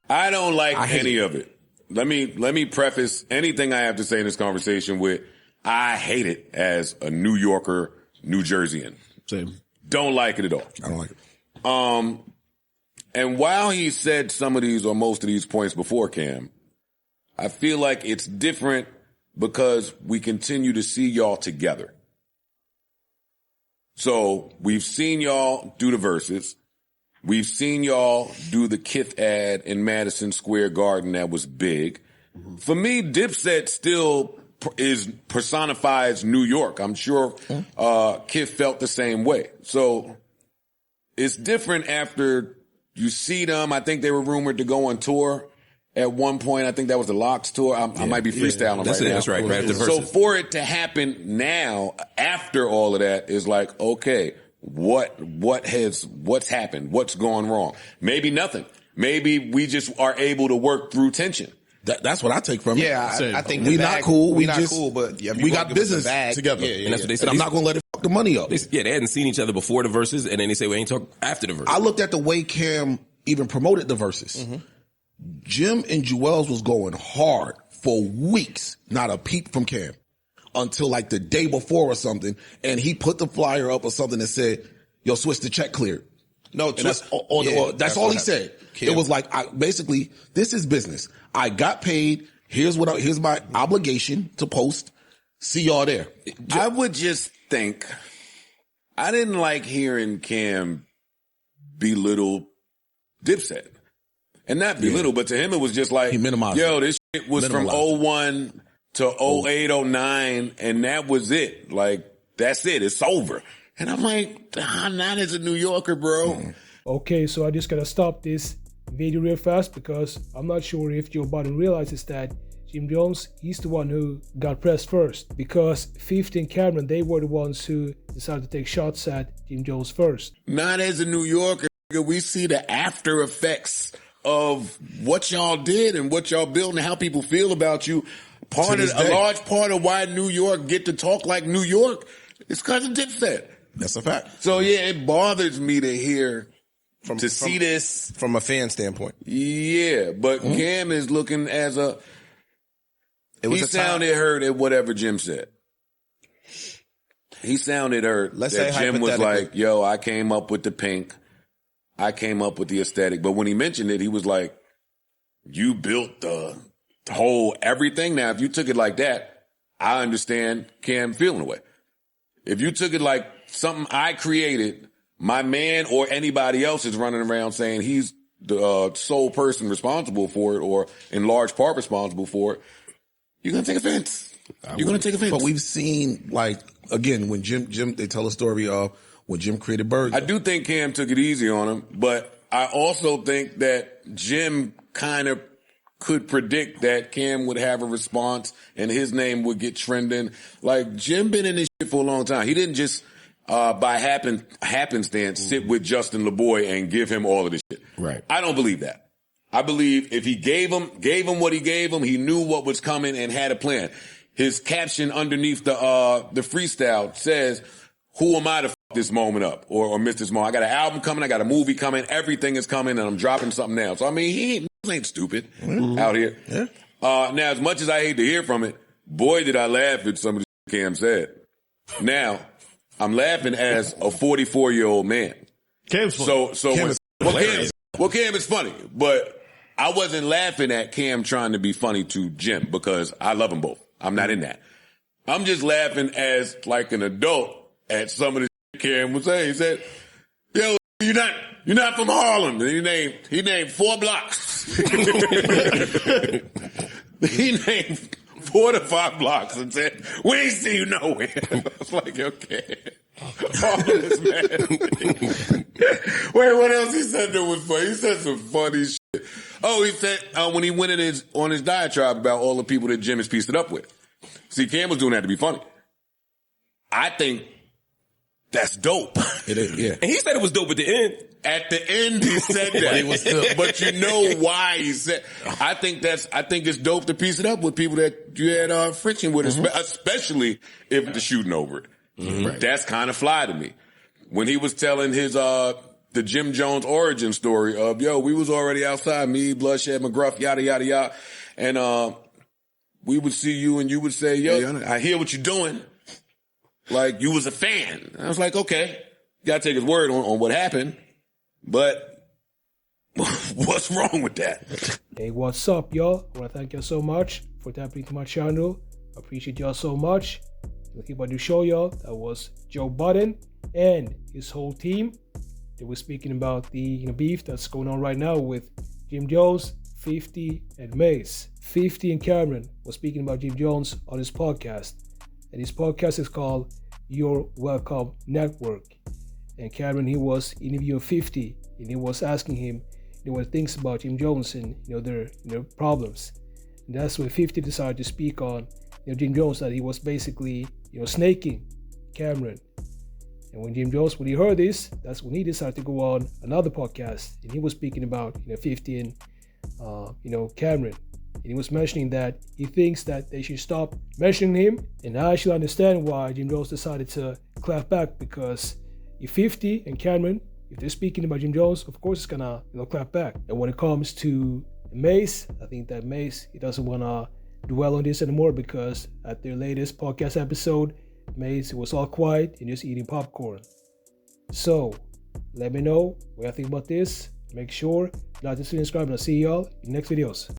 I don't like any of it. Let me preface anything I have to say in this conversation with, I hate it as a New Yorker, New Jerseyan. Same. Don't like it at all. I don't like it. And while he said some of these or most of these points before, Cam, I feel like it's different because we continue to see y'all together. So we've seen y'all do the verses. We've seen y'all do the Kith ad in Madison Square Garden that was big. For me, Dipset still personifies New York. I'm sure Kith felt the same way. So it's different after you see them. I think they were rumored to go on tour at one point. I think that was the Locks tour. I might be freestyling right now. That's right. Right after so for it to happen now, after all of that, is like, okay, what's happened? What's gone wrong? Maybe nothing. Maybe we just are able to work through tension. That's what I take from it. Yeah, I think we not cool. We not cool, but we got business together. And that's what they said. And I'm not going to let it fuck the money up. They hadn't seen each other before the verses, and then they say we ain't talk after the verses. I looked at the way Cam even promoted the verses. Jim and Juelz was going hard for weeks. Not a peep from Cam until like the day before or something, and he put the flyer up or something that said, "Yo, switch the check cleared." No, that's all he said. Cam. It was like, basically, this is business. I got paid. Here's my obligation to post. See y'all there. I would just think, I didn't like hearing Cam belittle Dipset. And not belittle, but to him it was just like, he minimized yo, this shit was from 01 to 08, 09, and that was it. Like, that's it. It's over. And I'm like, not as a New Yorker, bro. Okay, so I just gotta stop this video real fast because I'm not sure if Joe Budden realizes that Jim Jones, he's the one who got pressed first, because 50 and Cameron, they were the ones who decided to take shots at Jim Jones first. Not as a New Yorker. We see the after effects of what y'all did and what y'all built and how people feel about you. A large part of why New York get to talk like New York is because of Dipset. That's a fact. So yeah, it bothers me to hear, see this from a fan standpoint. Yeah, but Cam is looking as he sounded hurt at whatever Jim said. He sounded hurt. Let's say Jim was like, yo, I came up with the pink. I came up with the aesthetic. But when he mentioned it, he was like, you built the whole everything. Now, if you took it like that, I understand Cam feeling away. If you took it like something I created, my man or anybody else is running around saying he's the sole person responsible for it or in large part responsible for it, you're going to take offense. You're going to take offense. But we've seen, like, again, when Jim, they tell a story of when Jim created Bird. I do think Cam took it easy on him, but I also think that Jim kind of could predict that Cam would have a response and his name would get trending. Like, Jim been in this shit for a long time. He didn't just by happenstance sit with Justin LeBoy and give him all of this shit. Right. I don't believe that. I believe if he gave him what he gave him, he knew what was coming and had a plan. His caption underneath the freestyle says, who am I to fuck this moment up or miss this moment? I got an album coming. I got a movie coming. Everything is coming and I'm dropping something now. So, I mean, he ain't stupid out here. Yeah. Now, as much as I hate to hear from it, boy, did I laugh at some of the shit Cam said. Now, I'm laughing as a 44-year-old man. Cam's funny. Cam is funny, but I wasn't laughing at Cam trying to be funny to Jim because I love them both. I'm not in that. I'm just laughing as like an adult at some of the shit Cam was saying. He said, yo, you're not from Harlem. And he named 4 blocks. He named 4 to 5 blocks and said, we ain't see you nowhere. I was like, okay. Harlem is mad. Wait, what else he said that was funny? He said some funny shit. Oh, he said, when he went on his diatribe about all the people that Jim has pieced it up with. See, Cam was doing that to be funny. I think that's dope. It is, yeah. And he said it was dope at the end. At the end, he said that. But you know why he said. I think it's dope to piece it up with people that you had friction with, especially if the shooting over it. Right. That's kind of fly to me. When he was telling his the Jim Jones origin story of, yo, we was already outside, me, Bloodshed, McGruff, yada, yada, yada. And we would see you and you would say, yo, I hear what you're doing. Like, you was a fan. I was like, okay, gotta take his word on what happened. But what's wrong with that? Hey, what's up, y'all? I want to thank y'all so much for tapping into my channel. I appreciate y'all so much. Looking about to show y'all, that was Joe Budden and his whole team. They were speaking about the beef that's going on right now with Jim Jones, 50, and Mase. 50 and Cameron was speaking about Jim Jones on his podcast. And his podcast is called Your Welcome Network. And Cameron, he was interviewing 50, and he was asking him what he thinks about Jim Jones and their problems. And that's when 50 decided to speak on Jim Jones, that he was basically snaking Cameron. And when Jim Jones, when he heard this, that's when he decided to go on another podcast, and he was speaking about 50 and Cameron. And he was mentioning that he thinks that they should stop mentioning him. And I actually understand why Jim Jones decided to clap back, because if 50 and Cameron, if they're speaking about Jim Jones, of course it's gonna clap back. And when it comes to Mase, I think that Mase, he doesn't wanna dwell on this anymore, because at their latest podcast episode, Mase was all quiet and just eating popcorn. So let me know what you think about this. Make sure to like, subscribe, and I'll see y'all in the next videos.